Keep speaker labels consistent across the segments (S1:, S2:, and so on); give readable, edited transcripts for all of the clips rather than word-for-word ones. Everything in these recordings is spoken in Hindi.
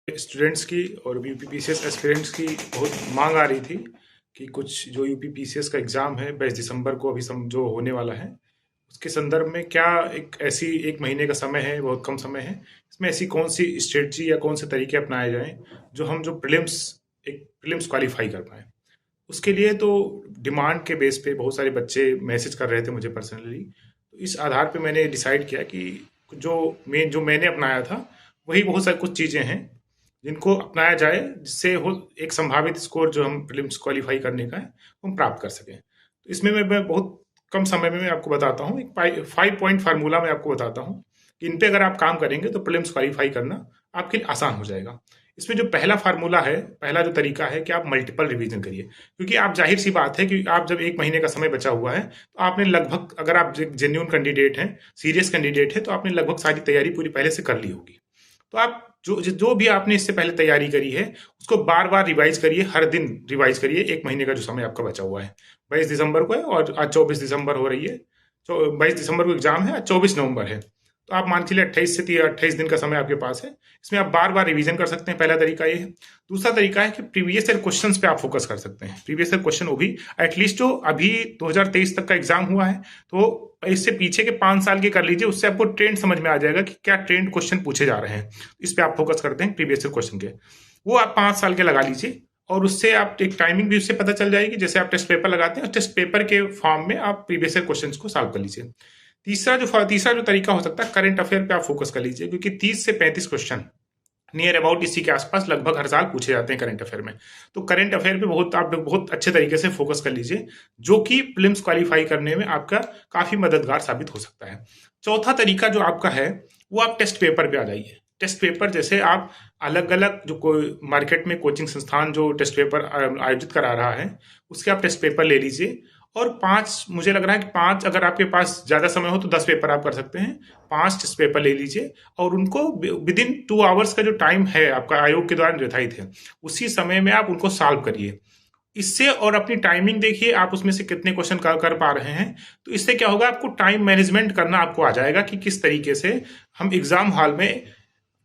S1: स्टूडेंट्स की और यूपीपीसीएस एस्पिरेंट्स की बहुत मांग आ रही थी कि कुछ जो यूपीपीसीएस का एग्ज़ाम है 22 दिसंबर को अभी जो होने वाला है उसके संदर्भ में क्या एक ऐसी 1 महीने का समय है, बहुत कम समय है। इसमें ऐसी कौन सी स्ट्रेटजी या कौन से तरीके अपनाए जाएं जो हम जो प्रीलिम्स क्वालिफाई कर पाए। उसके लिए तो डिमांड के बेस पे बहुत सारे बच्चे मैसेज कर रहे थे मुझे पर्सनली। तो इस आधार पे मैंने डिसाइड किया कि जो मैंने अपनाया था वही बहुत सारी कुछ चीज़ें हैं जिनको अपनाया जाए, जिससे हो एक संभावित स्कोर जो हम प्रीलिम्स क्वालिफाई करने का है वो हम प्राप्त कर सकें। तो इसमें मैं बहुत कम समय में मैं आपको बताता हूँ, एक 5 पॉइंट फार्मूला मैं आपको बताता हूँ कि इन पे अगर आप काम करेंगे तो प्रीलिम्स क्वालिफाई करना आपके लिए आसान हो जाएगा। इसमें जो पहला फार्मूला है, पहला जो तरीका है कि आप मल्टीपल रिवीजन करिए, क्योंकि आप जाहिर सी बात है कि आप जब 1 महीने का समय बचा हुआ है तो आपने लगभग, अगर आप जेन्यून कैंडिडेट हैं, सीरियस कैंडिडेट है, तो आपने लगभग सारी तैयारी पूरी पहले से कर ली होगी। तो आप जो भी आपने इससे पहले तैयारी करी है उसको बार बार रिवाइज करिए, हर दिन रिवाइज करिए। 1 महीने का जो समय आपका बचा हुआ है, 22 दिसंबर को है और आज 24 दिसंबर हो रही है। 22 दिसंबर को एग्जाम है, आज 24 नवंबर है। तो आप मान के चलिए 28 दिन का समय आपके पास है। इसमें आप बार बार रिवीजन कर सकते हैं, पहला तरीका ये है। दूसरा तरीका है कि प्रीवियस ईयर क्वेश्चंस पे आप फोकस कर सकते हैं। प्रीवियस ईयर क्वेश्चन, वो भी एटलीस्ट जो अभी 2023 तक का एग्जाम हुआ है, तो इससे पीछे के 5 साल के कर लीजिए। उससे आपको ट्रेंड समझ में आ जाएगा कि क्या ट्रेंड क्वेश्चन पूछे जा रहे हैं। इस पे आप फोकस करते हैं प्रीवियस ईयर क्वेश्चन के, वो आप 5 साल के लगा लीजिए। और उससे आप एक टाइमिंग भी उससे पता चल जाएगी, जैसे आप टेस्ट पेपर लगाते हैं, टेस्ट पेपर के फॉर्म में आप प्रीवियस ईयर क्वेश्चंस को सॉल्व कर लीजिए। तीसरा जो तरीका हो सकता है, करंट अफेयर पे आप फोकस कर लीजिए, क्योंकि 30 से 35 क्वेश्चन नियर अबाउट इसी के आसपास लगभग हर साल पूछे जाते हैं करंट अफेयर में। तो करंट अफेयर पे आप बहुत अच्छे तरीके से फोकस कर लीजिए, जो कि प्रीलिम्स क्वालिफाई करने में आपका काफी मददगार साबित हो सकता है। चौथा तरीका जो आपका है, वो आप टेस्ट पेपर पे आ जाइए। टेस्ट पेपर जैसे आप अलग अलग जो कोई मार्केट में कोचिंग संस्थान जो टेस्ट पेपर आयोजित करा रहा है, उसके आप टेस्ट पेपर ले लीजिए। और 5, मुझे लग रहा है कि 5, अगर आपके पास ज़्यादा समय हो तो 10 पेपर आप कर सकते हैं। 5 टेस्ट पेपर ले लीजिए और उनको विद इन 2 आवर्स का जो टाइम है आपका आयोग के द्वारा निर्धारित है, उसी समय में आप उनको सॉल्व करिए। इससे, और अपनी टाइमिंग देखिए आप उसमें से कितने क्वेश्चन कर पा रहे हैं। तो इससे क्या होगा, आपको टाइम मैनेजमेंट करना आपको आ जाएगा कि किस तरीके से हम एग्जाम हॉल में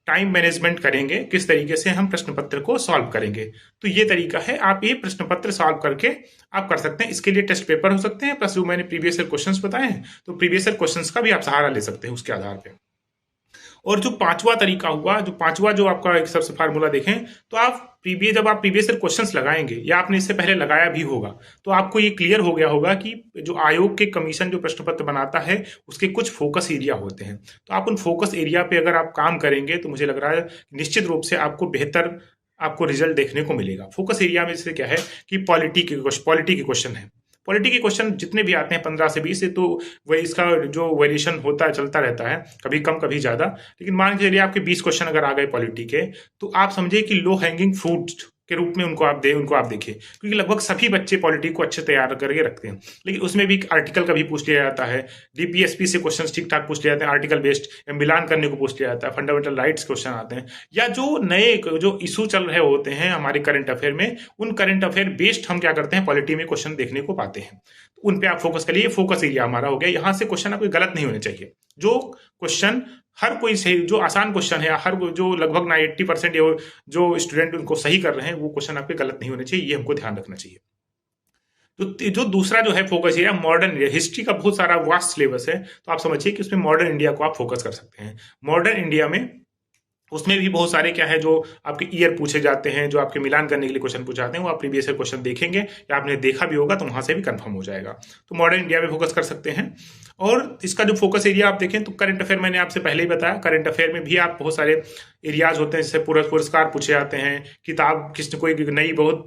S1: टाइम मैनेजमेंट करेंगे, किस तरीके से हम प्रश्न पत्र को सॉल्व करेंगे। तो ये तरीका है, आप ये प्रश्न पत्र सॉल्व करके आप कर सकते हैं। इसके लिए टेस्ट पेपर हो सकते हैं, प्लस जो मैंने प्रीवियस ईयर क्वेश्चंस बताए हैं, तो प्रीवियस ईयर क्वेश्चंस का भी आप सहारा ले सकते हैं उसके आधार पे। और जो पांचवा तरीका हुआ, जो पांचवा जो आपका एक सबसे फार्मूला देखें, तो जब आप प्रीवियस ईयर क्वेश्चंस लगाएंगे, या आपने इससे पहले लगाया भी होगा, तो आपको ये क्लियर हो गया होगा कि जो आयोग के कमीशन जो प्रश्न पत्र बनाता है, उसके कुछ फोकस एरिया होते हैं। तो आप उन फोकस एरिया पे अगर आप काम करेंगे, तो मुझे लग रहा है निश्चित रूप से आपको रिजल्ट देखने को मिलेगा। फोकस एरिया में जैसे क्या है कि पॉलिटी के क्वेश्चन है। पॉलिटी के क्वेश्चन जितने भी आते हैं 15 से 20 से, तो वही इसका जो वेरिएशन होता है चलता रहता है, कभी कम कभी ज्यादा। लेकिन मान के चलिए आपके 20 क्वेश्चन अगर आ गए पॉलिटी के, तो आप समझिए कि लो हैंगिंग फ्रूट के रूप में उनको आप देखिए, क्योंकि लगभग सभी बच्चे पॉलिटी को अच्छे तैयार करके रखते हैं। लेकिन उसमें भी आर्टिकल का भी पूछ लिया जाता है, डीपीएसपी से क्वेश्चन ठीक ठाक पूछ लिया जाते हैं, आर्टिकल बेस्ड या मिलान करने को पूछ लिया जाता है, फंडामेंटल राइट्स क्वेश्चन आते हैं, या जो नए जो इशू चल रहे होते हैं हमारे करंट अफेयर में, उन करंट अफेयर बेस्ड हम क्या करते हैं, पॉलिटी में क्वेश्चन देखने को पाते हैं। तो उन पे आप फोकस करिए। फोकस एरिया हमारा हो गया, यहां से क्वेश्चन आपके गलत नहीं होने चाहिए। जो क्वेश्चन हर कोई सही, जो आसान क्वेश्चन है, जो लगभग ना 80% जो स्टूडेंट उनको सही कर रहे हैं, वो क्वेश्चन आपके गलत नहीं होने चाहिए, ये हमको ध्यान रखना चाहिए। तो जो दूसरा जो है focus area, modern India. History का बहुत सारा वास्ट सिलेबस है, तो आप समझिए कि उसमें मॉडर्न इंडिया को आप फोकस कर सकते हैं। मॉडर्न इंडिया में उसमें भी बहुत सारे क्या है, जो आपके ईयर पूछे जाते हैं, जो आपके मिलान करने के लिए क्वेश्चन पूछे जाते हैं, वो आप प्रीवियस ईयर क्वेश्चन देखेंगे या आपने देखा भी होगा, तो वहां से भी कंफर्म हो जाएगा। तो मॉडर्न इंडिया में फोकस कर सकते हैं। और इसका जो फोकस एरिया आप देखें, तो करंट अफेयर मैंने आपसे पहले ही बताया, करंट अफेयर में भी आप बहुत सारे एरियाज होते हैं, जैसे पुरस्कार पूछे जाते हैं, किताब किसने कोई नई बहुत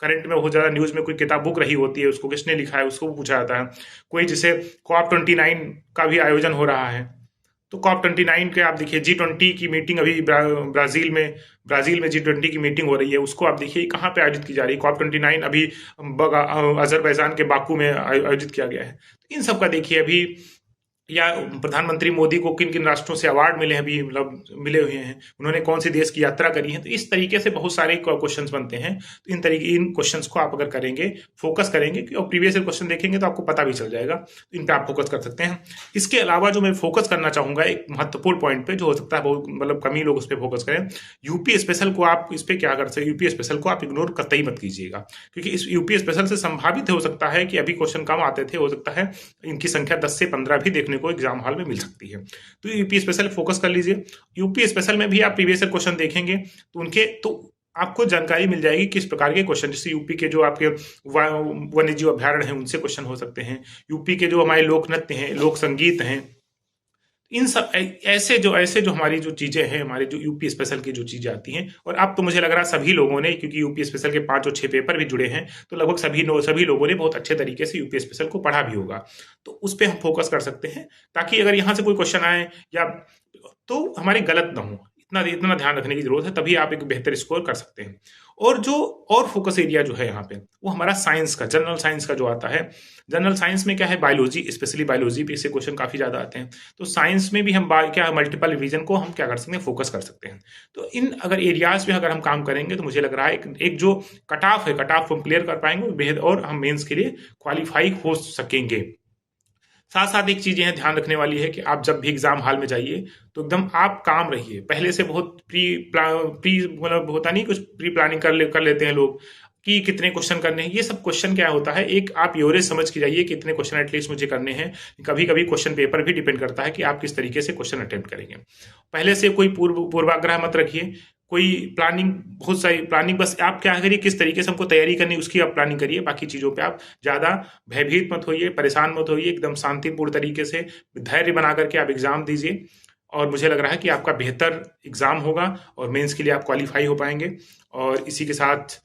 S1: करंट में बहुत ज्यादा न्यूज में कोई किताब बुक रही होती है, उसको किसने लिखा है उसको पूछा जाता है। कोई जैसे COP29 का भी आयोजन हो रहा है, तो COP29 के आप देखिए, G20 की मीटिंग अभी ब्राजील में G20 की मीटिंग हो रही है, उसको आप देखिए कहाँ पे आयोजित की जा रही है। COP29 अभी अजरबैजान के बाकू में आयोजित किया गया है। तो इन सब का देखिए, अभी या प्रधानमंत्री मोदी को किन किन राष्ट्रों से अवार्ड मिले हैं, अभी मतलब मिले हुए हैं, उन्होंने कौन से देश की यात्रा करी है। तो इस तरीके से बहुत सारे क्वेश्चंस बनते हैं। तो इन क्वेश्चंस को आप अगर करेंगे, फोकस करेंगे और प्रीवियस ईयर क्वेश्चन देखेंगे तो आपको पता भी चल जाएगा। तो इन पे आप फोकस कर सकते हैं। इसके अलावा जो मैं फोकस करना चाहूंगा एक महत्वपूर्ण पॉइंट पे, जो हो सकता है बहुत मतलब कम ही लोग उस पर फोकस करें, यूपी स्पेशल को आप इस पे क्या कर सकते, यूपी स्पेशल को आप इग्नोर कतई मत कीजिएगा, क्योंकि इस यूपी स्पेशल से संभावित हो सकता है कि अभी क्वेश्चन कम आते थे, हो सकता है इनकी संख्या 10 से 15 भी देखने को एग्जाम हॉल में मिल सकती है। तो यूपी स्पेशल फोकस कर लीजिए। यूपी स्पेशल में भी आप प्रीवियस ईयर क्वेश्चन देखेंगे तो उनके तो आपको जानकारी मिल जाएगी किस प्रकार के क्वेश्चन, जैसे यूपी के जो आपके वन्य जीव अभ्यारण्य हैं उनसे क्वेश्चन हो सकते हैं, यूपी के जो हमारे लोक नृत्य हैं, लोक संगीत हैं, इन सब ऐसे जो हमारी जो चीजें हैं, हमारे जो यूपी स्पेशल की जो चीजें आती हैं। और अब तो मुझे लग रहा है सभी लोगों ने, क्योंकि यूपी स्पेशल के 5 और 6 पेपर भी जुड़े हैं, तो लगभग सभी लोगों ने बहुत अच्छे तरीके से यूपी स्पेशल को पढ़ा भी होगा। तो उस पर हम फोकस कर सकते हैं, ताकि अगर यहाँ से कोई क्वेश्चन आए या तो हमारी गलत ना हो, इतना इतना ध्यान रखने की जरूरत है, तभी आप एक बेहतर स्कोर कर सकते हैं। और जो और फोकस एरिया जो है यहाँ पे, वो हमारा साइंस का, जनरल साइंस का जो आता है। जनरल साइंस में क्या है, बायोलॉजी, स्पेशली बायोलॉजी पे से क्वेश्चन काफी ज्यादा आते हैं। तो साइंस में भी हम क्या मल्टीपल रिवीजन को हम क्या कर सकते हैं, फोकस कर सकते हैं। तो इन अगर एरियाज में अगर हम काम करेंगे तो मुझे लग रहा है एक जो कट ऑफ है, कट ऑफ हम क्लियर कर पाएंगे बेहद, और हम मेंस के लिए क्वालिफाई हो सकेंगे। साथ साथ एक चीज यहाँ ध्यान रखने वाली है कि आप जब भी एग्जाम हॉल में जाइए तो एकदम आप काम रहिए, पहले से बहुत प्री मतलब होता नहीं, कुछ प्री प्लानिंग कर लेते हैं लोग कि कितने क्वेश्चन करने हैं। ये सब क्वेश्चन क्या होता है, एक आप एवरेज समझ के जाइए कि इतने क्वेश्चन एटलीस्ट मुझे करने हैं। कभी कभी क्वेश्चन पेपर भी डिपेंड करता है कि आप किस तरीके से क्वेश्चन अटेम्प्ट करेंगे। पहले से कोई पूर्वाग्रह मत रखिए, कोई प्लानिंग, बहुत सारी प्लानिंग, बस आप क्या करिए, किस तरीके से हमको तैयारी करनी उसकी आप प्लानिंग करिए। बाकी चीजों पे आप ज्यादा भयभीत मत होइए, परेशान मत होइए, एकदम शांतिपूर्ण तरीके से धैर्य बना करके आप एग्जाम दीजिए। और मुझे लग रहा है कि आपका बेहतर एग्जाम होगा और मेंस के लिए आप क्वालिफाई हो पाएंगे। और इसी के साथ